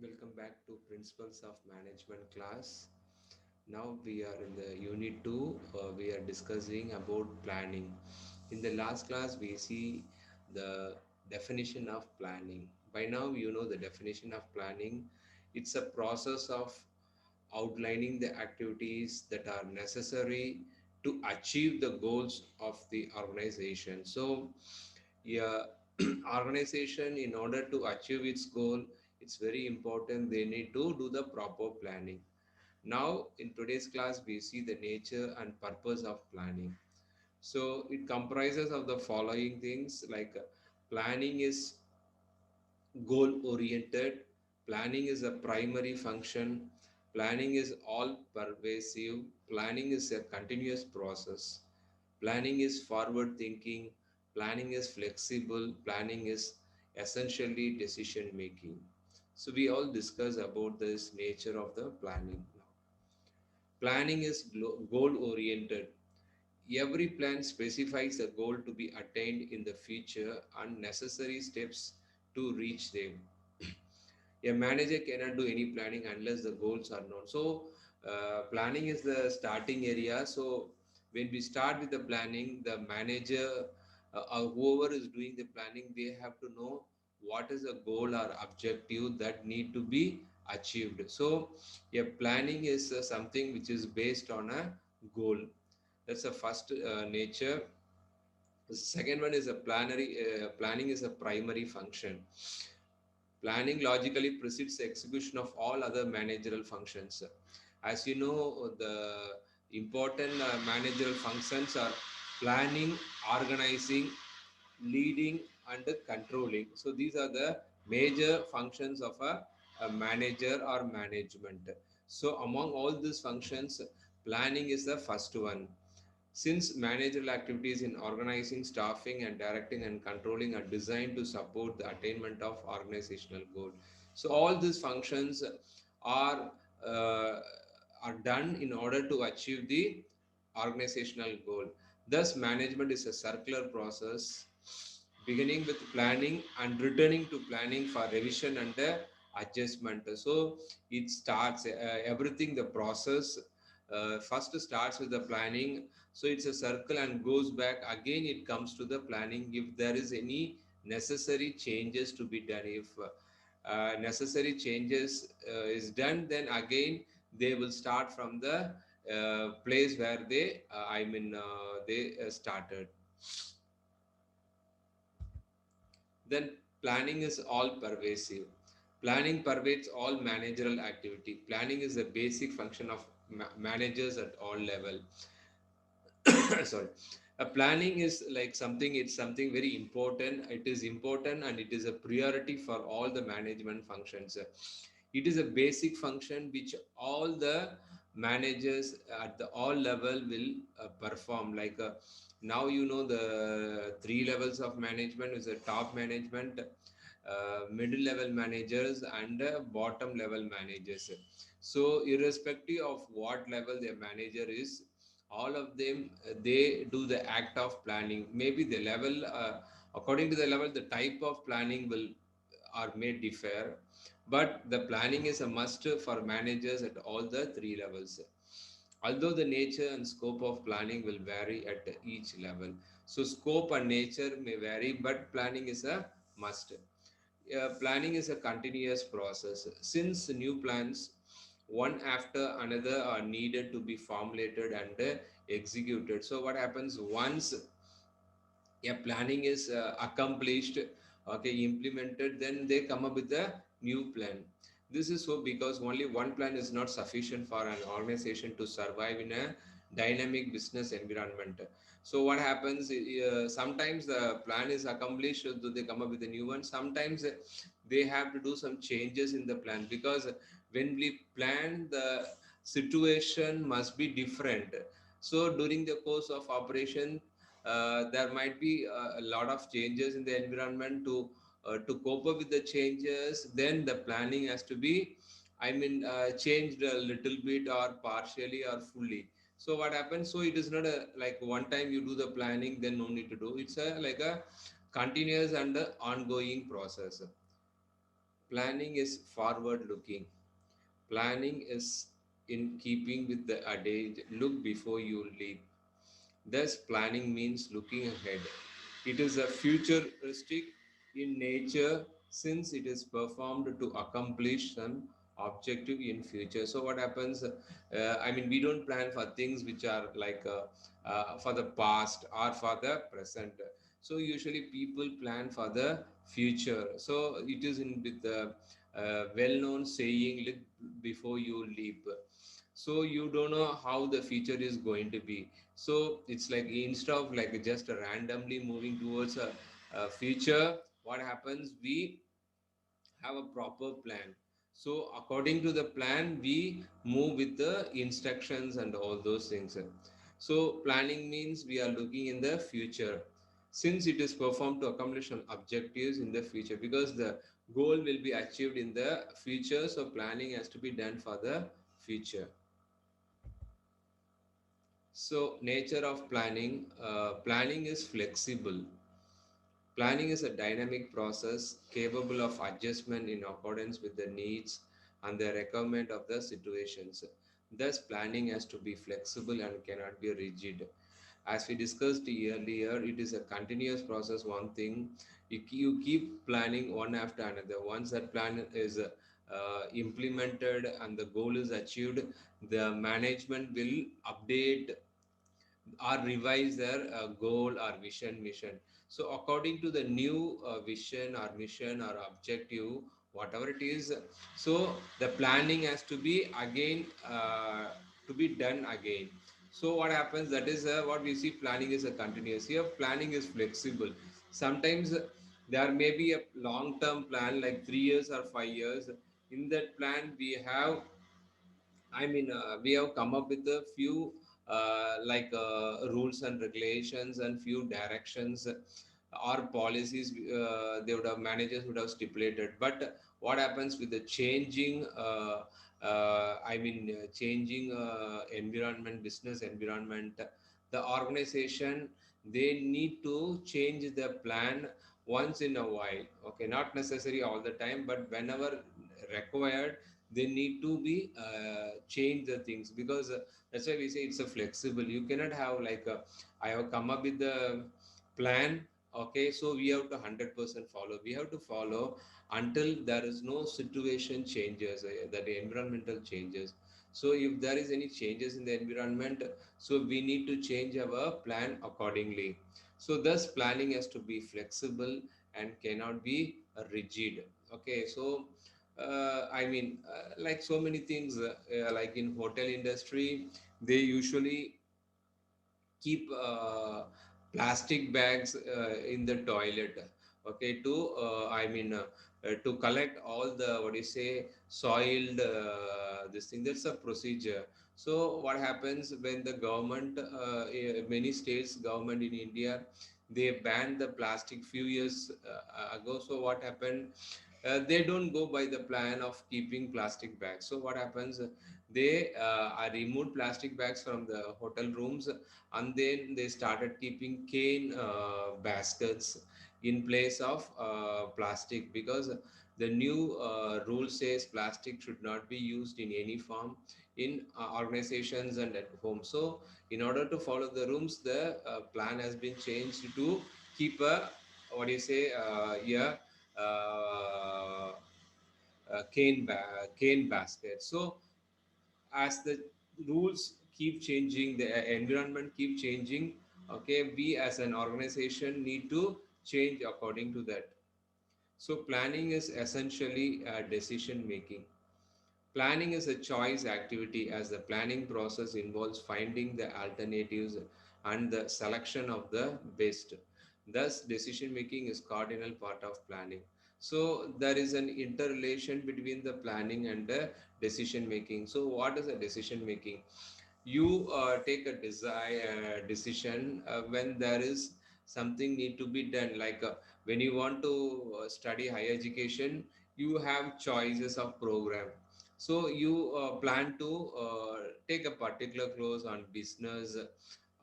Welcome back to Principles of Management class. Now we are in the unit 2. We are discussing about planning. In the last class, we see the definition of planning. By now, you know the definition of planning. It's a process of outlining the activities that are necessary to achieve the goals of the organization. So, yeah, organization, in order to achieve its goal, it's very important they need to do the proper planning. Now in today's class we see the nature and purpose of planning. So it comprises of the following things, like planning is goal oriented, planning is a primary function, planning is all pervasive, planning is a continuous process, planning is forward thinking, planning is flexible, planning is essentially decision making. So we all discuss about this nature of the planning now. Planning is goal oriented. Every plan specifies a goal to be attained in the future and necessary steps to reach them. A manager cannot do any planning unless the goals are known. So, planning is the starting area. So, when we start with the planning, the manager or whoever is doing the planning, they have to know what is the goal or objective that need to be achieved. So, a planning is something which is based on a goal. That's the first nature. The second one is a planning is a primary function. Planning logically precedes the execution of all other managerial functions. As you know, the important managerial functions are planning, organizing, leading, and controlling. So these are the major functions of a manager or management. So among all these functions, planning is the first one. Since managerial activities in organizing, staffing, and directing and controlling are designed to support the attainment of organizational goal. So all these functions are uh, are done in order to achieve the organizational goal. Thus, management is a circular process beginning with planning and returning to planning for revision and adjustment. So it starts everything, the process first starts with the planning. So it's a circle and goes back again, it comes to the planning if there is any necessary changes to be done. If necessary changes is done, then again they will start from the place where they started. Then planning is all pervasive. Planning pervades all managerial activity. Planning is a basic function of managers at all level. Sorry. Planning is like something, it's something very important. It is important and it is a priority for all the management functions. It is a basic function which all the managers at the all level will perform. Like now you know the three levels of management is a top management, middle level managers, and bottom level managers. So irrespective of what level the manager is, all of them they do the act of planning. Maybe the level, according to the level, the type of planning will are may differ, but the planning is a must for managers at all the three levels. Although the nature and scope of planning will vary at each level. So scope and nature may vary, but planning is a must. Planning is a continuous process. Since new plans, one after another, are needed to be formulated and executed. So what happens once planning is accomplished, okay, implemented, then they come up with a new plan. This is so because only one plan is not sufficient for an organization to survive in a dynamic business environment. So what happens, sometimes the plan is accomplished, so they come up with a new one. Sometimes they have to do some changes in the plan, because when we plan, the situation must be different. So during the course of operation, there might be a lot of changes in the environment. To cope up with the changes, then the planning has to be, changed a little bit or partially or fully. So what happens, so it is not a like one time you do the planning then no need to do. It's a like a continuous and a ongoing process. Planning is forward looking. Planning is in keeping with the adage, look before you leap. Thus, planning means looking ahead. It is a futuristic in nature since it is performed to accomplish some objective in future. So what happens? I mean, we don't plan for things which are like for the past or for the present. So usually people plan for the future. So it is in with the well-known saying, "Look before you leap." So you don't know how the future is going to be. So it's like instead of like just randomly moving towards a future, what happens? We have a proper plan. So according to the plan, we move with the instructions and all those things. So planning means we are looking in the future since it is performed to accomplish some objectives in the future, because the goal will be achieved in the future. So planning has to be done for the future. So, nature of planning. Planning is flexible. Planning is a dynamic process capable of adjustment in accordance with the needs and the requirement of the situations. Thus, planning has to be flexible and cannot be rigid. As we discussed earlier, it is a continuous process. One thing, you keep planning one after another. Once that plan is implemented and the goal is achieved, the management will update or revise their goal or vision mission. So according to the new vision or mission or objective, whatever it is, so the planning has to be again to be done again. So what happens, that is what we see, planning is a continuous. Here planning is flexible. Sometimes there may be a long term plan like 3 years or 5 years. In that plan we have, I mean, we have come up with a few rules and regulations and few directions or policies. They would have, managers would have stipulated. But what happens with the changing? Changing environment, business environment. The organization, they need to change the plan once in a while. Okay, not necessary all the time, but whenever required, they need to be change the things, because that's why we say it's a flexible. You cannot have like I have come up with the plan, okay, so we have to 100% follow. We have to follow until there is no situation changes, that the environmental changes. So if there is any changes in the environment, so we need to change our plan accordingly. So thus planning has to be flexible and cannot be rigid. Okay, so like so many things, like in hotel industry, they usually keep plastic bags in the toilet, okay, to to collect all the, what do you say, soiled this thing. That's a procedure. So what happens when the government, many states government in India, they banned the plastic few years ago. So what happened, they don't go by the plan of keeping plastic bags. So what happens, they are removed plastic bags from the hotel rooms, and then they started keeping cane baskets in place of plastic, because the new rule says plastic should not be used in any form in organizations and at home. So in order to follow the rules, the plan has been changed to keep a, what do you say, yeah, uh, cane basket. So as the rules keep changing, the environment keep changing, okay, we as an organization need to change according to that. So planning is essentially decision making. Planning is a choice activity, as the planning process involves finding the alternatives and the selection of the best. Thus, decision making is cardinal part of planning. So there is an interrelation between the planning and the decision making. So what is a decision making? You take a decision when there is something need to be done, like when you want to study higher education, you have choices of program. So you plan to take a particular course on business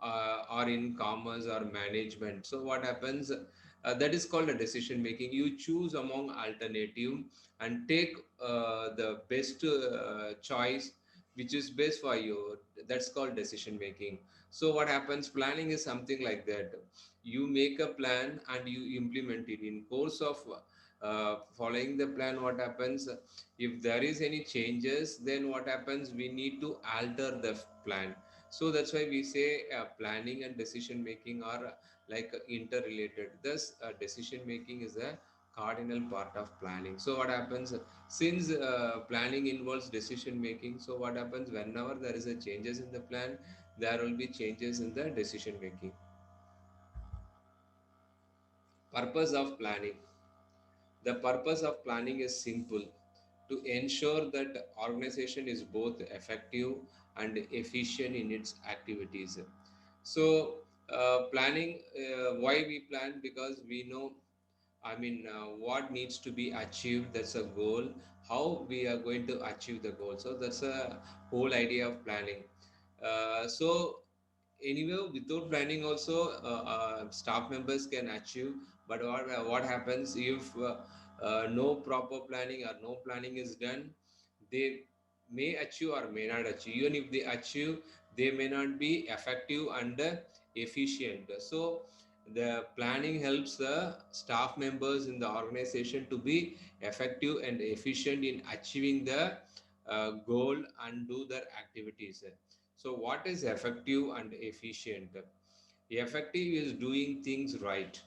or in commerce or management. So what happens, that is called a decision making. You choose among alternative and take the best choice which is best for you. That's called decision making. So what happens, planning is something like that. You make a plan and you implement it in course of following the plan. What happens, if there is any changes, then what happens, we need to alter the plan. So that's why we say planning and decision making are like interrelated. Thus decision making is a cardinal part of planning. So what happens, since planning involves decision making, so what happens, whenever there is a changes in the plan, there will be changes in the decision making. Purpose of planning. The purpose of planning is simple: to ensure that organization is both effective and efficient in its activities. So, planning, why we plan? Because we know, what needs to be achieved, that's a goal. How we are going to achieve the goal. So, that's a whole idea of planning. So, anyway, without planning also staff members can achieve. But what happens if no proper planning or no planning is done, they may achieve or may not achieve. Even if they achieve, they may not be effective and efficient. So the planning helps the staff members in the organization to be effective and efficient in achieving the goal and do their activities. So, what is effective and efficient? Effective is doing things right.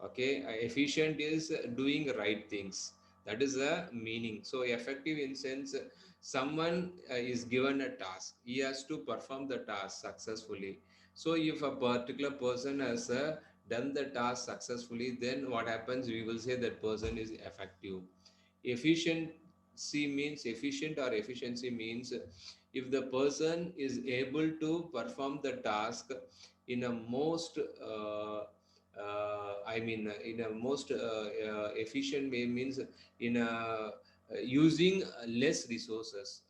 Okay, efficient is doing right things. That is the meaning. So, effective in sense, someone is given a task. He has to perform the task successfully. So, if a particular person has done the task successfully, then what happens? We will say that person is effective. Efficiency means efficient or efficiency means if the person is able to perform the task in a most in a most efficient way, means in a using less resources.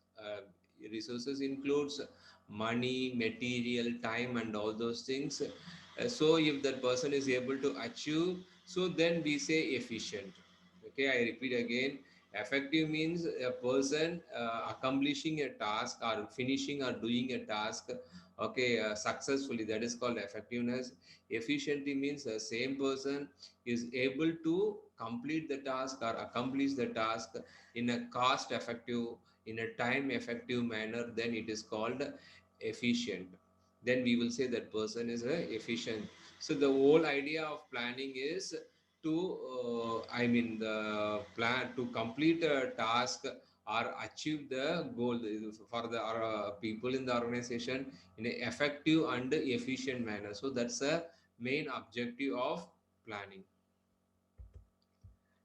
Resources includes money, material, time, and all those things. So if that person is able to achieve, so then we say efficient. Okay, I repeat again. Effective means a person accomplishing a task or finishing or doing a task, okay, successfully. That is called effectiveness. Efficiently means the same person is able to complete the task or accomplish the task in a cost effective, in a time effective manner, then it is called efficient. Then we will say that person is efficient. So the whole idea of planning is to the plan to complete a task or achieve the goal for the people in the organization in an effective and efficient manner. So that's a main objective of planning.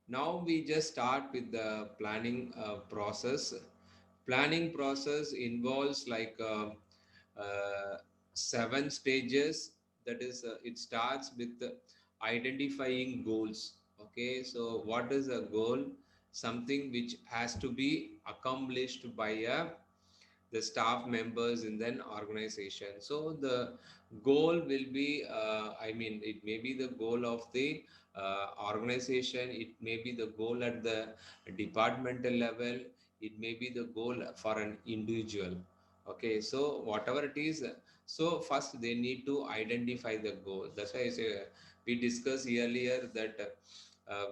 Now we just start with the planning process. Planning process involves like seven stages. That is, it starts with identifying goals. Okay, so what is a goal? Something which has to be accomplished by the staff members in an organization. So the goal will be, it may be the goal of the organization, it may be the goal at the departmental level, it may be the goal for an individual. Okay, so whatever it is, so first they need to identify the goal. That's why I say we discussed earlier that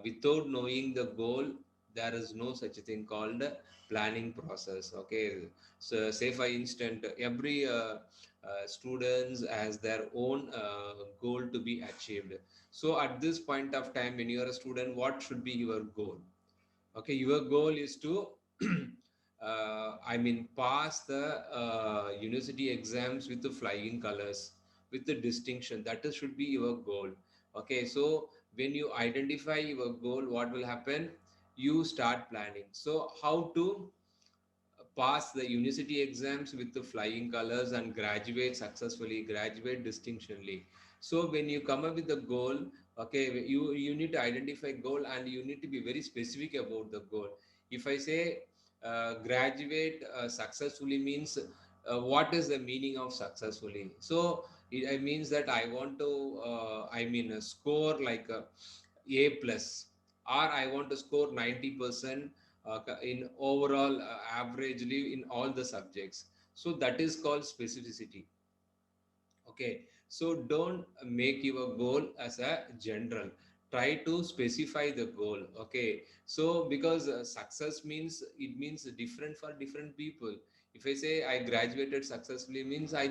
without knowing the goal, there is no such thing called planning process. Okay, so say for instance, every students has their own goal to be achieved. So at this point of time, when you are a student, what should be your goal? Okay, your goal is to pass the university exams with the flying colors, with the distinction. That is, should be your goal. Okay, so when you identify your goal, what will happen? You start planning. So how to pass the university exams with the flying colors and graduate successfully, graduate distinctionly. So when you come up with the goal, okay, you need to identify goal and you need to be very specific about the goal. If I say graduate successfully means what is the meaning of successfully? So it means that I want to score like a plus, or I want to score 90% in overall averagely in all the subjects. So that is called specificity. Okay, so don't make your goal as a general. Try to specify the goal. Okay, so because success means, it means different for different people. If I say I graduated successfully, means I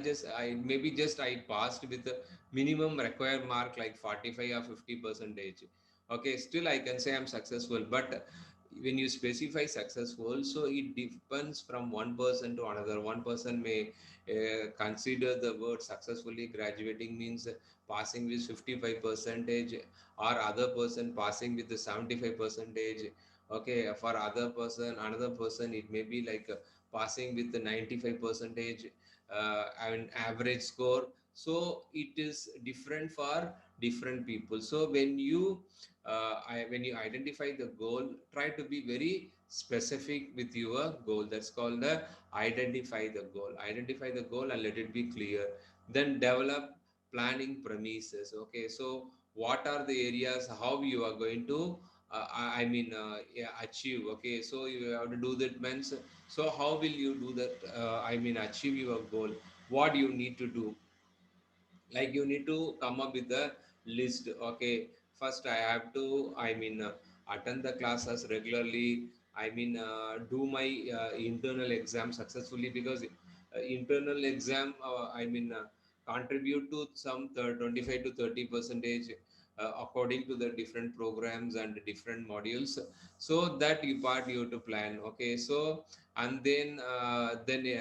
maybe just I passed with a minimum required mark like 45 or 50 percentage. Okay, still I can say I'm successful, but when you specify successful, so it depends from one person to another. One person may consider the word successfully graduating means passing with 55 percentage, or other person passing with the 75 percentage. Okay, for other person, another person, it may be like passing with the 95 percentage and average score. So it is different for different people. So when you identify the goal, try to be very specific with your goal. That's called the identify the goal. Identify the goal and let it be clear. Then develop planning premises. Okay, so what are the areas how you are going to yeah, achieve. Okay, so you have to do that means, so how will you do that, achieve your goal? What you need to do, like you need to come up with a list. Okay, first I have to attend the classes regularly. Do my internal exam successfully, because internal exam contribute to some 25 to 30 percentage according to the different programs and different modules. So that you part you have to plan. Okay, so and then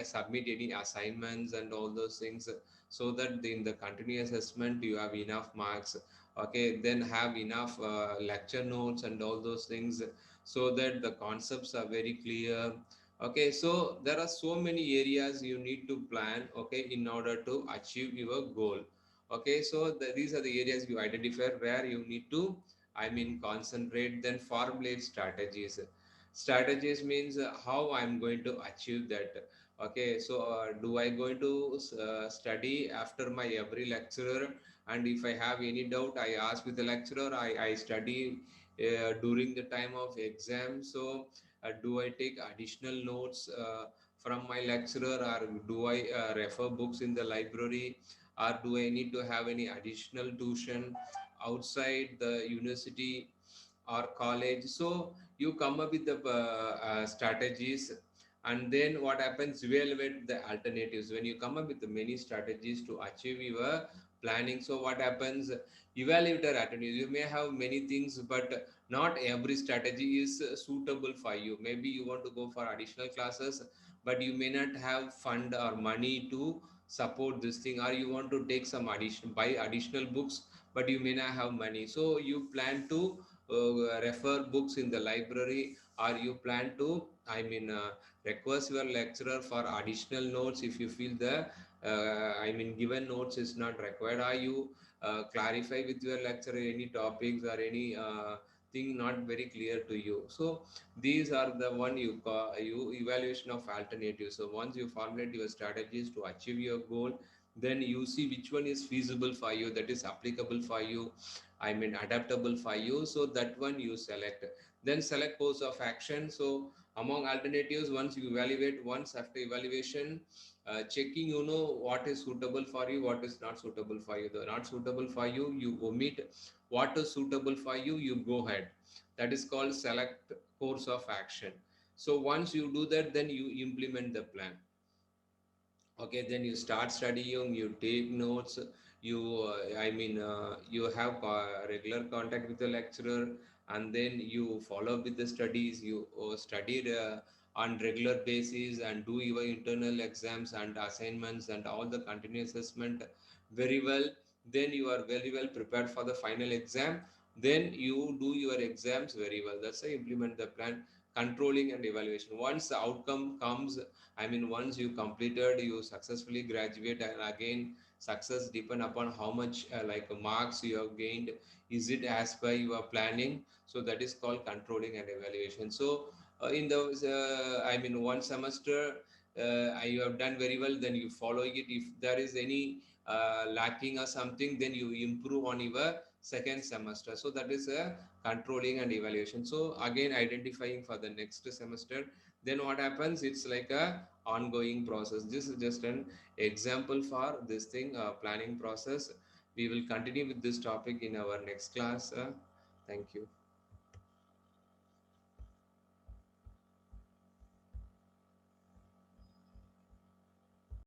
submit any assignments and all those things, so that in the continuous assessment you have enough marks. Okay, then have enough lecture notes and all those things, so that the concepts are very clear. Okay, so there are so many areas you need to plan, okay, in order to achieve your goal. Okay, so these are the areas you identify where you need to concentrate. Then formulate strategies. Strategies means how I'm going to achieve that. Okay, so do I going to study after my every lecturer, and if I have any doubt, I ask with the lecturer. I study during the time of exam. So do I take additional notes from my lecturer, or do I refer books in the library, or do I need to have any additional tuition outside the university or college? So you come up with the strategies, and then what happens, evaluate the alternatives. When you come up with the many strategies to achieve your planning, so what happens, evaluate the alternatives. You may have many things, but not every strategy is suitable for you. Maybe you want to go for additional classes, but you may not have fund or money to support this thing, or you want to take some addition buy additional books, but you may not have money. So you plan to refer books in the library, or you plan to request your lecturer for additional notes if you feel the given notes is not required, or you clarify with your lecturer any topics or any thing not very clear to you. So these are the one you evaluation of alternatives. So once you formulate your strategies to achieve your goal, then you see which one is feasible for you, that is applicable for you, adaptable for you. So that one you select. Then select course of action. So among alternatives, once you evaluate, once after evaluation, checking, what is suitable for you, what is not suitable for you. The not suitable for you, you omit. What is suitable for you, you go ahead. That is called select course of action. So once you do that, then you implement the plan. Okay, then you start studying, you take notes, you you have regular contact with the lecturer, and then you follow up with the studies. You studied on regular basis and do your internal exams and assignments and all the continuous assessment very well. Then you are very well prepared for the final exam. Then you do your exams very well. That's how you implement the plan. Controlling and evaluation, once the outcome comes, once you completed, you successfully graduate, and again, success depend upon how much marks you have gained. Is it as per your planning? So that is called controlling and evaluation. So in the one semester, you have done very well, then you follow it. If there is any lacking or something, then you improve on your second semester. So that is a controlling and evaluation. So again, identifying for the next semester. Then what happens, it's like a ongoing process. This is just an example for this thing, planning process. We will continue with this topic in our next class. Thank you.